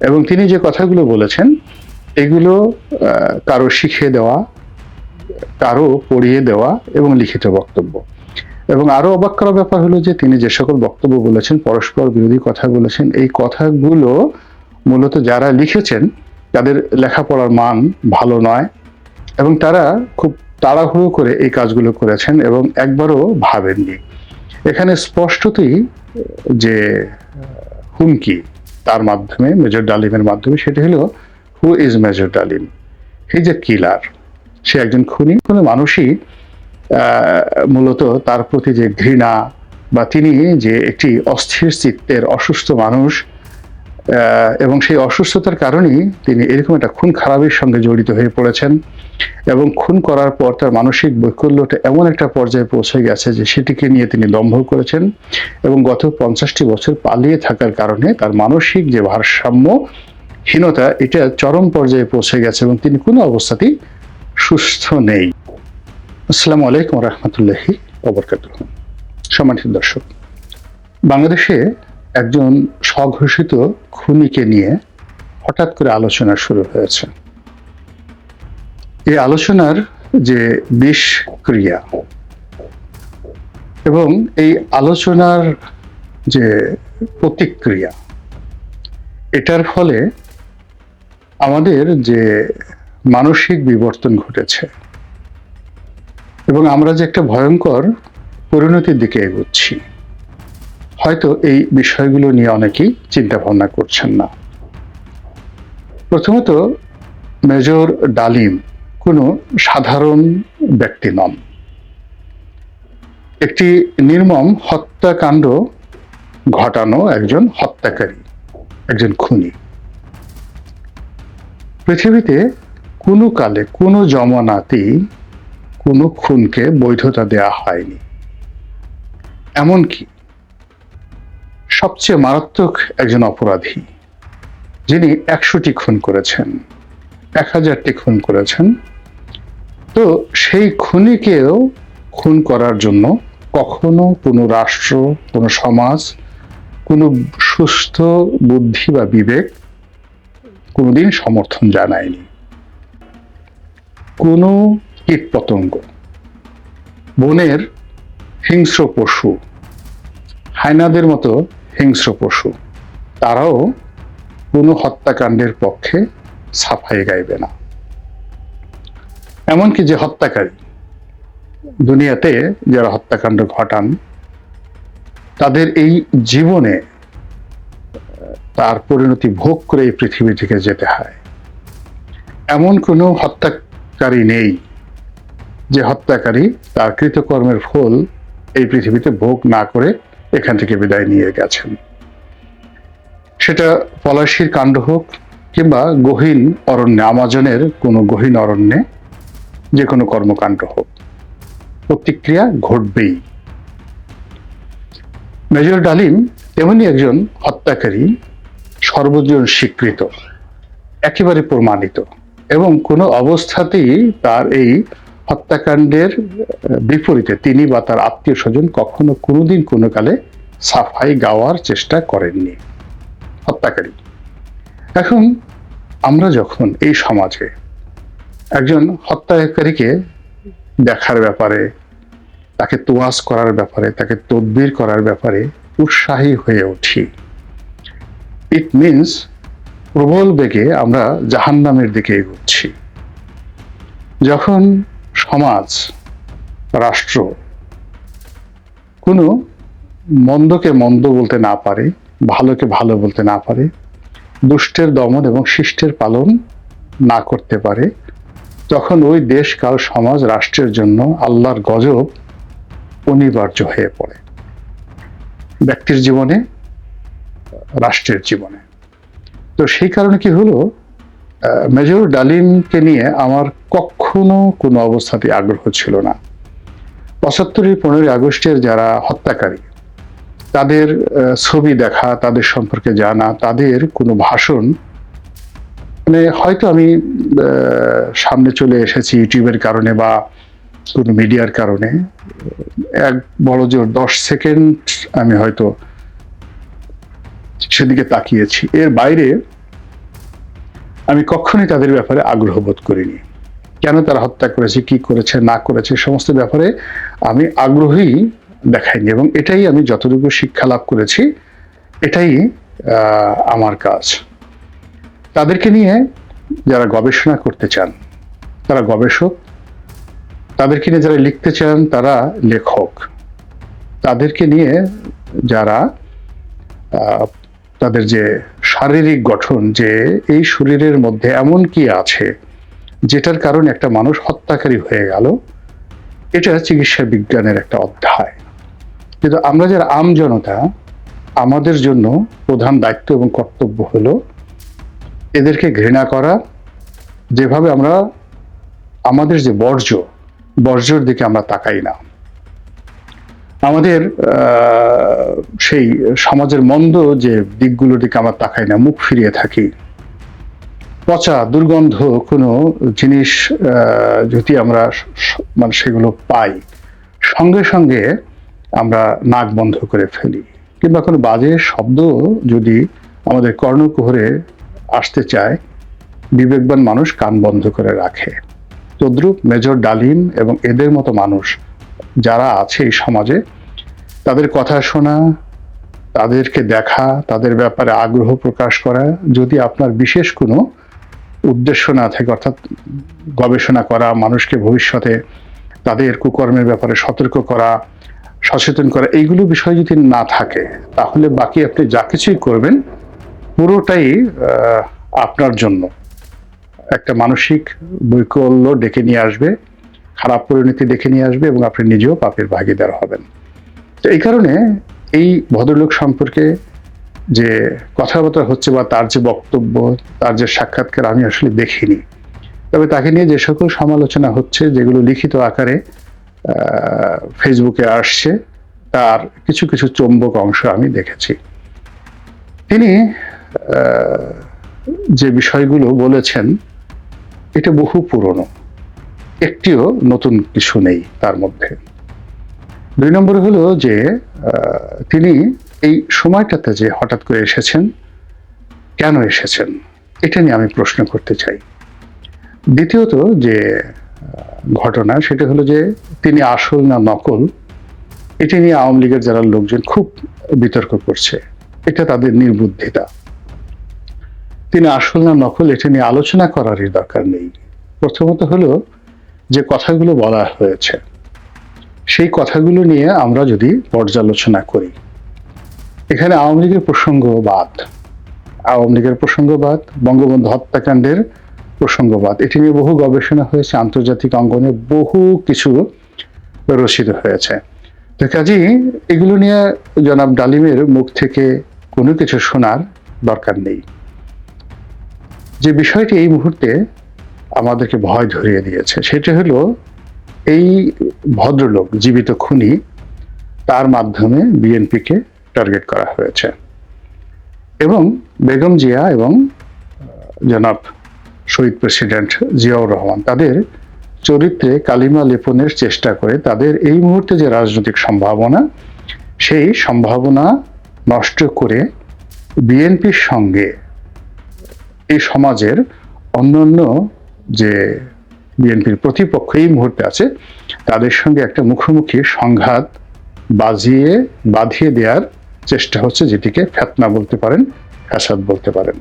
এবং তিনি যে কথাগুলো বলেছেন এগুলো কারো শিখিয়ে দেওয়া, কারো পড়িয়ে দেওয়া এবং লিখিত বক্তব্য। এবং আরো অবাক করার ব্যাপার হলো যে তিনি যে সকল বক্তব্য বলেছেন, পরস্পর বিরোধী কথা বলেছেন, এই কথাগুলো মূলত যারা লিখেছেন তাদের লেখাপড়ার মান ভালো নয় এবং তারা খুব তাড়াহুড়ো করে এই কাজগুলো করেছেন এবং একবারও ভাবেননি। এখানে স্পষ্টতই যে হুমকি তার মাধ্যমে, মেজর ডালিমের মাধ্যমে, সেটা হলো হু ইজ মেজর ডালিম? হি ইজ এ কিলার। সে একজন খুনি। কোনো মানুষই মূলত তার প্রতি যে ঘৃণা বা তিনি যে একটি অস্থির চিত্তের অসুস্থ মানুষ এবং সেই অসুস্থতার কারণেই তিনি এরকম একটা খুন খারাপের সঙ্গে জড়িত হয়ে পড়েছেন এবং খুন করার পর তার মানসিক বৈকল্যটা এমন একটা পর্যায়ে পৌঁছে গেছে যে সেটিকে নিয়ে তিনি দম্ভ করেছেন এবং গত 50টি বছর পালিয়ে থাকার কারণে তার মানসিক যে ভারসাম্যহীনতা এটা চরম পর্যায়ে পৌঁছে গেছে এবং তিনি কোনো অবস্থাতেই সুস্থ নেই। আসসালামু আলাইকুম রহমতুল্লাহি ওয়া বারাকাতুহু। সম্মানিত দর্শক, বাংলাদেশে একজন স্বঘোষিত খুনিকে নিয়ে হঠাৎ করে আলোচনা শুরু হয়েছে। এই আলোচনার যে বিষক্রিয়া এবং এই আলোচনার যে প্রতিক্রিয়া, এটার ফলে আমাদের যে মানসিক বিবর্তন ঘটেছে এবং আমরা যে একটা ভয়ঙ্কর পরিণতির দিকে এগোচ্ছি, হয়তো এই বিষয়গুলো নিয়ে অনেকেই চিন্তা ভাবনা করছেন না। প্রথমত, মেজর ডালিম কোনো সাধারণ ব্যক্তি নন। একটি নির্মম হত্যাকাণ্ড ঘটানো একজন হত্যাকারী, একজন খুনি। পৃথিবীতে কোনো কালে কোনো জমানাতেই কোনো খুনকে বৈধতা দেয়া হয়নি। এমনকি সবচেয়ে মারাত্মক একজন অপরাধী যিনি 100টি খুন করেছেন, 1000টি খুন করেছেন, তো সেই খুনিকেও খুন করার জন্য কখনো কোনো রাষ্ট্র, কোনো সমাজ, কোনো সুস্থ বুদ্ধি বা বিবেক কোনোদিন সমর্থন জানায়নি। কোনো কীটপতঙ্গ, বনের হিংস্র পশু, হায়নাদের মতো হিংস্র পশু, তারাও কোনো হত্যাকাণ্ডের পক্ষে সাফাই গাইবে না। এমনকি যে হত্যাকারী, দুনিয়াতে যারা হত্যাকাণ্ড ঘটান, তাদের এই জীবনে তার পরিণতি ভোগ করে এই পৃথিবী থেকে যেতে হয়। এমন কোনো হত্যাকারী নেই যে হত্যাকারী তার কৃতকর্মের ফল এই পৃথিবীতে ভোগ না করে এখান থেকে বিদায় নিয়ে গেছেন। সেটা পলাশীর কাণ্ড হোক কিংবা গহীন অরণ্যে, আমাজনের কোনো গহীন অরণ্যে যে কোনো কর্মকাণ্ড হোক, প্রতিক্রিয়া ঘটবেই। মেজর ডালিম তেমনি একজন হত্যাকারী, সর্বজন স্বীকৃত, একেবারে প্রমাণিত, এবং কোনো অবস্থাতেই তার এই হত্যাকাণ্ডের বিপরীতে তিনি বা তার আত্মীয় স্বজন কখনো কোনোদিন কোনো কালে সাফাই গাওয়ার চেষ্টা করেননি। হত্যাকারী। এখন আমরা যখন এই সমাজে একজন হত্যাকারীকে দেখার ব্যাপারে, তাকে তোয়াজ করার ব্যাপারে, তাকে তদবির করার ব্যাপারে উৎসাহী হয়ে উঠি, ইট মিনস প্রবল বেগে আমরা জাহান্নামের দিকে এগোচ্ছি। যখন সমাজ, রাষ্ট্র কোনো মন্দকে মন্দ বলতে না পারে, ভালোকে ভালো বলতে না পারে, দুষ্টের দমন এবং শিষ্টের পালন না করতে পারে, তখন ওই দেশ, কাল, সমাজ, রাষ্ট্রের জন্য আল্লাহর গজব অনিবার্য হয়ে পড়ে, ব্যক্তির জীবনে, রাষ্ট্রের জীবনে। তো সেই কারণে কি হলো, মেজর ডালিমকে নিয়ে আমার কখনো কোনো অবস্থাতে আগ্রহ ছিল না। 75-এর 15ই আগস্টের যারা হত্যাকারী, তাদের ছবি দেখা, তাদের সম্পর্কে জানা, তাদের কোনো ভাষণ, মানে হয়তো আমি সামনে চলে এসেছি ইউটিউবের কারণে বা কোনো মিডিয়ার কারণে, এক বড় জোর 10 সেকেন্ড আমি হয়তো সেদিকে তাকিয়েছি। এর বাইরে আমি কখনোই তাদের ব্যাপারে আগ্রহ বোধ করিনি। কেন তারা হত্যা করেছে, কি করেছে না করেছে, সমস্ত ব্যাপারে আমি আগ্রহী দেখাইনি, এবং এটাই আমি যতটুকু শিক্ষা লাভ করেছি এটাই আমার কাজ। তাদেরকে নিয়ে যারা গবেষণা করতে চান তারা গবেষক, তাদেরকে নিয়ে যারা লিখতে চান তারা লেখক, তাদেরকে নিয়ে যারা তাদের যে শারীরিক গঠন, যে এই শরীরের মধ্যে এমন কি আছে যেটার কারণে একটা মানুষ হত্যাকারী হয়ে গেল, এটা চিকিৎসা বিজ্ঞানের একটা অধ্যায়। কিন্তু আমরা যারা আম জনতা, আমাদের জন্য প্রধান দায়িত্ব এবং কর্তব্য হলো এদেরকে ঘৃণা করা। যেভাবে আমরা আমাদের যে বর্জ্যর দিকে আমরা তাকাই না, আমাদের সেই সমাজের মন্দ যে দিকগুলোর দিকে আমরা তাকাই না, মুখ ফিরিয়ে থাকি। পচা দুর্গন্ধ কোনো জিনিস যদি আমরা মানে সেগুলো পাই, সঙ্গে সঙ্গে আমরা নাক বন্ধ করে ফেলি, কিংবা কোনো বাজে শব্দ যদি আমাদের কর্ণকুহরে আসতে চায়, বিবেকবান মানুষ কান বন্ধ করে রাখে। তদ্রূপ মেজর ডালিম এবং এদের মতো মানুষ যারা আছে এই সমাজে, তাদের কথা শোনা, তাদেরকে দেখা, তাদের ব্যাপারে আগ্রহ প্রকাশ করা, যদি আপনার বিশেষ কোনো উদ্দেশ্য না থাকে, অর্থাৎ গবেষণা করা, মানুষকে ভবিষ্যতে তাদের কুকর্মের ব্যাপারে সতর্ক করা, সচেতন করা, এইগুলো বিষয় যদি না থাকে, তাহলে বাকি আপনি যা কিছুই করবেন পুরোটাই আপনার জন্য একটা মানসিক বৈকল্য ডেকে নিয়ে আসবে, খারাপ পরিণতি ডেকে নিয়ে আসবে, এবং আপনি নিজেও পাপের ভাগীদার হবেন। তো এই কারণে এই ভদ্রলোক সম্পর্কে যে কথাবার্তা হচ্ছে বা তার যে বক্তব্য, তার যে সাক্ষাৎকার আমি আসলে দেখিনি, তবে তাকে নিয়ে যে সকল সমালোচনা হচ্ছে, যেগুলো লিখিত আকারে ফেসবুকে আসছে, তার কিছু কিছু চৌম্বক অংশ আমি দেখেছি। তিনি যে বিষয়গুলো বলেছেন এটা বহু পুরনো, একটিও নতুন কিছু নেই তার মধ্যে। 2 নম্বর হলো যে তিনি এই সময়টাতে যে হঠাৎ করে এসেছেন, কেন এসেছেন, এটা নিয়ে আমি প্রশ্ন করতে চাই। দ্বিতীয়ত যে ঘটনা, সেটা হলো যে তিনি আসল না নকল, এটা নিয়ে আওয়ামী লীগের যারা লোকজন খুব বিতর্ক করছে, এটা তাদের নির্বুদ্ধিতা। তিনি আসল না নকল এটা নিয়ে আলোচনা করারই দরকার নেই। প্রথমত হলো যে কথাগুলো বলা হয়েছে, সেই কথাগুলো নিয়ে আমরা যদি পর্যালোচনা করি, এখানে আওয়ামী লীগের প্রসঙ্গবাদ, বঙ্গবন্ধু হত্যাকাণ্ডের প্রসঙ্গবাদ, এটি নিয়ে বহু গবেষণা হয়েছে, আন্তর্জাতিক অঙ্গনে বহু কিছু রচিত হয়েছে। তো কাজেই এগুলো নিয়ে জনাব ডালিমের মুখ থেকে কোনো কিছু শোনার দরকার নেই। যে বিষয়টি এই মুহূর্তে আমাদেরকে ভয় ধরিয়ে দিয়েছে, সেটা হলো এই ভদ্রলোক, জীবিত খুনি, তার মাধ্যমে বিএনপিকে টার্গেট করা হয়েছে, এবং বেগম জিয়া এবং জনাব শহীদ প্রেসিডেন্ট জিয়াউর রহমান তাদের চরিত্রে কালিমা লেপনের চেষ্টা করে তাদের এই মুহূর্তে যে রাজনৈতিক সম্ভাবনা, সেই সম্ভাবনা নষ্ট করে বিএনপির সঙ্গে এই সমাজের অন্যান্য যে বিএনপির প্রতিপক্ষ এই মুহূর্তে আছে, তাদের সঙ্গে একটা মুখোমুখি সংঘাত বাঁধিয়ে দেওয়ার চেষ্টা হচ্ছে, যেটিকে ফেতনা বলতে পারেন, ফ্যাসাদ বলতে পারেন।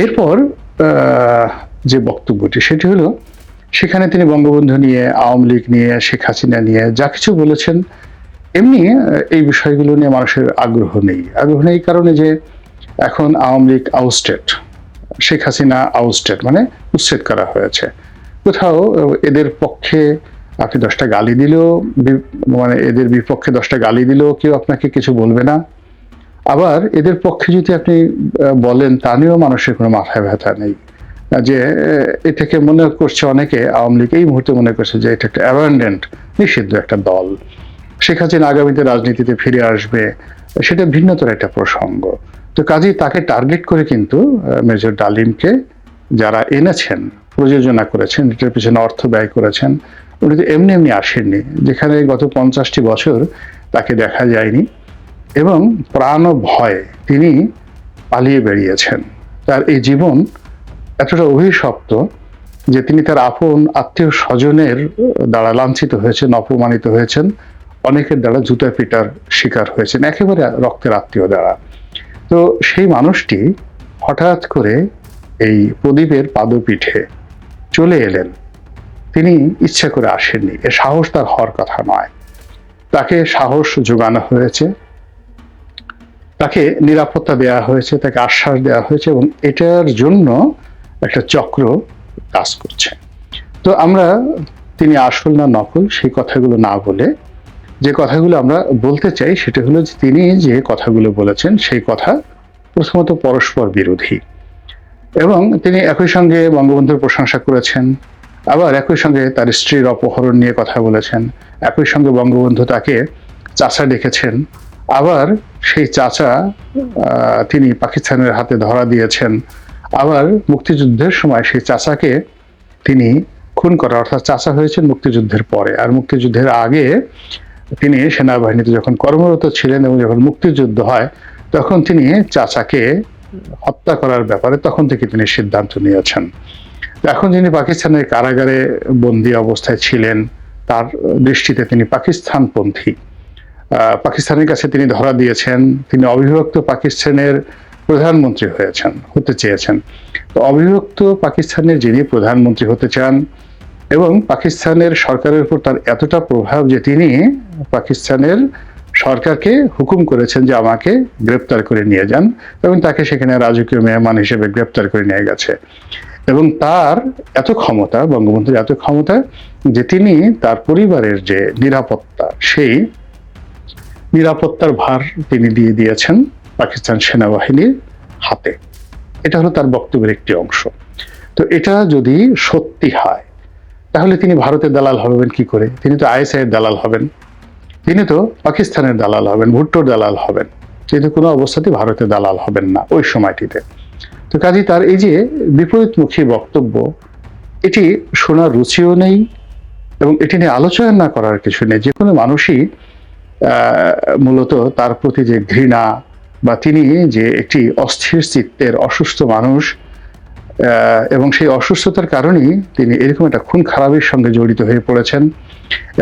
এরপর যে বক্তব্যটি, সেটি হলো সেখানে তিনি বঙ্গবন্ধু নিয়ে, আওয়ামী লীগ নিয়ে, শেখ হাসিনা নিয়ে যা কিছু বলেছেন, এমনি এই বিষয়গুলো নিয়ে মানুষের আগ্রহ নেই। কারণে যে এখন আওয়ামী লীগ আউস্টেড, শেখ হাসিনা আউস্টেড, মানে উচ্ছেদ করা হয়েছে। কোথাও এদের পক্ষে আপনি 10টা গালি দিলেও, মানে এদের বিপক্ষে 10টা গালি দিলেও কেউ আপনাকে কিছু বলবে না। আবার এদের পক্ষে যদি আপনি বলেন, তা নিয়েও মানুষের কোনো মাথায় ব্যথা নেই। যে এটাকে মনে করছে অনেকে, আওয়ামী লীগ এই মুহূর্তে মনে করছে যে এটা একটা অ্যাবান্ডেন্ট, নিষিদ্ধ একটা দল, শেখ হাসিনা আগামীতে রাজনীতিতে ফিরে আসবে, সেটা ভিন্নতর একটা প্রসঙ্গ। তো কাজেই তাকে টার্গেট করে কিন্তু মেজর ডালিমকে যারা এনেছেন, প্রযোজনা করেছেন, এটার পিছনে অর্থ ব্যয় করেছেন, উনি তো এমনি এমনি আসেননি। যেখানে গত 50টি বছর তাকে দেখা যায়নি এবং প্রাণ ভয়ে তিনি পালিয়ে বেরিয়েছেন, তার এই জীবন এতটা অভিশপ্ত যে তিনি তার আপন আত্মীয় স্বজনের দ্বারা লাঞ্ছিত হয়েছেন, অপমানিত হয়েছেন, অনেকের দ্বারা জুতা পিটার শিকার হয়েছেন, একেবারে রক্তের আত্মীয় দ্বারা। তো সেই মানুষটি হঠাৎ করে এই প্রদীপের পাদপীঠে চলে এলেন। তিনি ইচ্ছা করে আসেননি, এ সাহস তার হওয়ার কথা নয়। তাকে সাহস যোগানো হয়েছে, তাকে নিরাপত্তা দেওয়া হয়েছে, তাকে আশ্বাস দেওয়া হয়েছে, এবং এটার জন্য একটা চক্র কাজ করছে। তো আমরা তিনি আসল না নকল সেই কথাগুলো না বলে যে কথাগুলো আমরা বলতে চাই সেটা হলো যে তিনি যে কথাগুলো বলেছেন সেই কথা প্রথমত পরস্পর বিরোধী, এবং তিনি একই সঙ্গে বঙ্গবন্ধুর প্রশংসা করেছেন, আবার একই সঙ্গে তার স্ত্রীর অপহরণ নিয়ে কথা বলেছেন, একই সঙ্গে বঙ্গবন্ধু তাকে চাচা ডেকেছেন, আবার সেই চাচা তিনি পাকিস্তানের হাতে ধরা দিয়েছেন, আবার মুক্তিযুদ্ধের সময় সেই চাচাকে তিনি খুন করা, অর্থাৎ চাচা হয়েছেন মুক্তিযুদ্ধের পরে, আর মুক্তিযুদ্ধের আগে তিনি সেনাবাহিনীতে যখন কর্মরত ছিলেন এবং যখন মুক্তিযুদ্ধ হয় তখন তিনি চাচাকে হত্যা করার ব্যাপারে তখন থেকে তিনি সিদ্ধান্ত নিয়েছেন। এখন যিনি পাকিস্তানের কারাগারে বন্দী অবস্থায় ছিলেন তার দৃষ্টিতে তিনি পাকিস্তানপন্থী, পাকিস্তানের কাছে তিনি ধরা দিয়েছেন, তিনি অবিভক্ত পাকিস্তানের প্রধানমন্ত্রী হতে চেয়েছেন। তো অবিভক্ত পাকিস্তানের যিনি প্রধানমন্ত্রী হতে চান এবং পাকিস্তানের সরকারের উপর তার এতটা প্রভাব যে তিনি পাকিস্তানের সরকারকে হুকুম করেছেন যে আমাকে গ্রেপ্তার করে নিয়ে যান, এবং তাকে সেখানে রাজকীয় মেহমান হিসেবে গ্রেপ্তার করে নিয়ে গেছে। এবং তার এত ক্ষমতা, বঙ্গবন্ধুর এত ক্ষমতা যে তিনি তার পরিবারের যে নিরাপত্তা, সেই নিরাপত্তার ভার তিনি দিয়ে দিয়েছেন পাকিস্তান সেনাবাহিনীর হাতে। এটা হলো তার বক্তব্যের একটি অংশ। তো এটা যদি সত্যি হয় তাহলে তিনি ভারতের দালাল হবেন কি করে? তিনি তো আইএসআই এর দালাল হবেন, তিনি তো পাকিস্তানের দালাল হবেন, ভুট্টোর দালাল হবেন, কিন্তু কোনো অবস্থাতেই ভারতের দালাল হবেন না ওই সময়টিতে। তো কাজেই তার এই যে বিপরীতমুখী বক্তব্য, এটি শোনার রুচিও নেই এবং এটি নিয়ে আলোচনা না করার কিছু নেই। যে কোনো মানুষই মূলত তার প্রতি যে ঘৃণা বা তিনি যে একটি অস্থির চিত্তের অসুস্থ মানুষ, এবং সেই অসুস্থতার কারণেই তিনি এরকম একটা খুন খারাপের সঙ্গে জড়িত হয়ে পড়েছেন,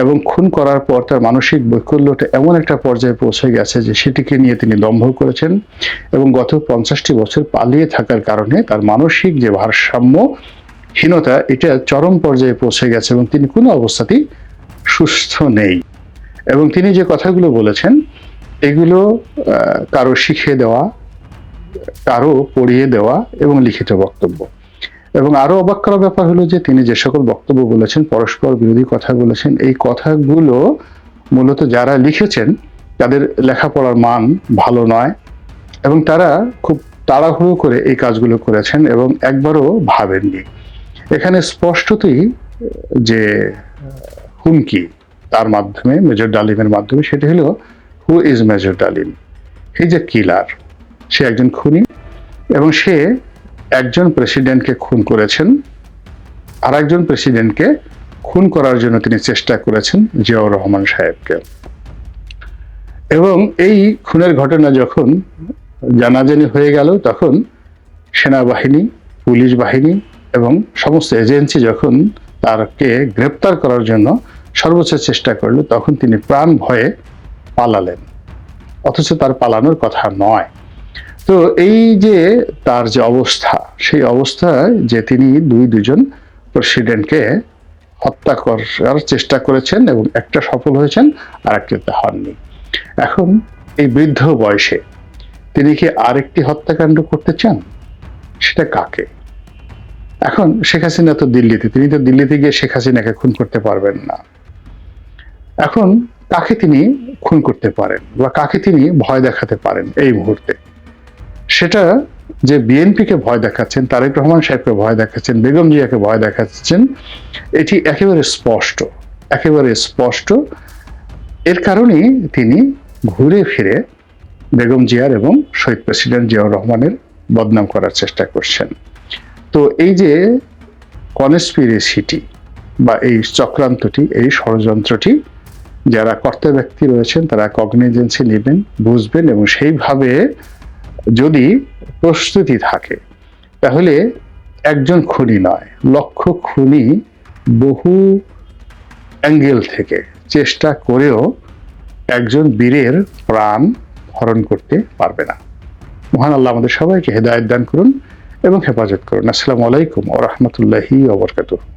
এবং খুন করার পর তার মানসিক বৈকল্যটা এমন একটা পর্যায়ে পৌঁছে গেছে যে সেটিকে নিয়ে তিনি দম্ভ করেছেন, এবং গত 50টি বছর পালিয়ে থাকার কারণে তার মানসিক যে ভারসাম্যহীনতা এটা চরম পর্যায়ে পৌঁছে গেছে, এবং তিনি কোনো অবস্থাতেই সুস্থ নেই। এবং তিনি যে কথাগুলো বলেছেন এগুলো কারো শিখিয়ে দেওয়া, কারো পড়িয়ে দেওয়া এবং লিখিত বক্তব্য। এবং আরো অবাক করার ব্যাপার হলো যে তিনি যে সকল বক্তব্য বলেছেন, পরস্পর বিরোধী কথা বলেছেন, এই কথাগুলো মূলত যারা লিখেছেন তাদের লেখাপড়ার মান ভালো নয়, এবং তারা খুব তাড়াহুড়ো করে এই কাজগুলো করেছেন এবং একবারও ভাবেননি। এখানে স্পষ্টতই যে হুমকি তার মাধ্যমে, মেজর ডালিমের মাধ্যমে, সেটা হলো হু ইজ মেজর ডালিম? হি ইজ এ কিলার, সে একজন খুনি, এবং সে একজন প্রেসিডেন্টকে খুন করেছেন, আর একজন প্রেসিডেন্টকে খুন করার জন্য তিনি চেষ্টা করেছেন, জিয়াউর রহমান সাহেবকে। এবং এই খুনের ঘটনা যখন জানাজানি হয়ে গেল তখন সেনাবাহিনী, পুলিশ বাহিনী এবং সমস্ত এজেন্সি যখন তাকে গ্রেপ্তার করার জন্য সর্বোচ্চ চেষ্টা করলো তখন তিনি প্রাণ ভয়ে পালালেন, অথচ তার পালানোর কথা নয়। তো এই যে তার যে অবস্থা, সেই অবস্থায় যে তিনি দুজন প্রেসিডেন্টকে হত্যা করার চেষ্টা করেছেন এবং একটা সফল হয়েছেন আর একটাতে হননি। এখন এই বৃদ্ধ বয়সে তিনি কি আরেকটি হত্যাকাণ্ড করতে চান? সেটা কাকে? এখন শেখ হাসিনা তো দিল্লিতে, তিনি তো দিল্লিতে গিয়ে শেখ হাসিনাকে খুন করতে পারবেন না। এখন কাকে তিনি খুন করতে পারেন বা কাকে তিনি ভয় দেখাতে পারেন এই মুহূর্তে? সেটা যে বিএনপিকে ভয় দেখাচ্ছেন, তারেক রহমান সাহেবকে ভয় দেখাচ্ছেন, বেগম জিয়াকে ভয় দেখাচ্ছেন, এটি একেবারে স্পষ্ট, একেবারে স্পষ্ট। এর কারণেই তিনি ঘুরে ফিরে বেগম জিয়ার এবং শহীদ প্রেসিডেন্ট জিয়াউর রহমানের বদনাম করার চেষ্টা করছেন। তো এই যে কনস্পিরেসিটি বা এই চক্রান্তটি, এই ষড়যন্ত্রটি যারা কর্তা ব্যক্তি রয়েছেন তারা কগনিজেন্সি নেবেন, বুঝবেন, এবং সেইভাবে যদি প্রস্তুতি থাকে তাহলে একজন খুনি নয়, লক্ষ খুনি বহু অ্যাঙ্গেল থেকে চেষ্টা করেও একজন বীরের প্রাণ হরণ করতে পারবে না। মহান আল্লাহ আমাদের সবাইকে হেদায়েত দান করুন এবং হেফাজত করুন। আসসালামু আলাইকুম ওয়া রাহমাতুল্লাহি ওয়া বারাকাতুহু।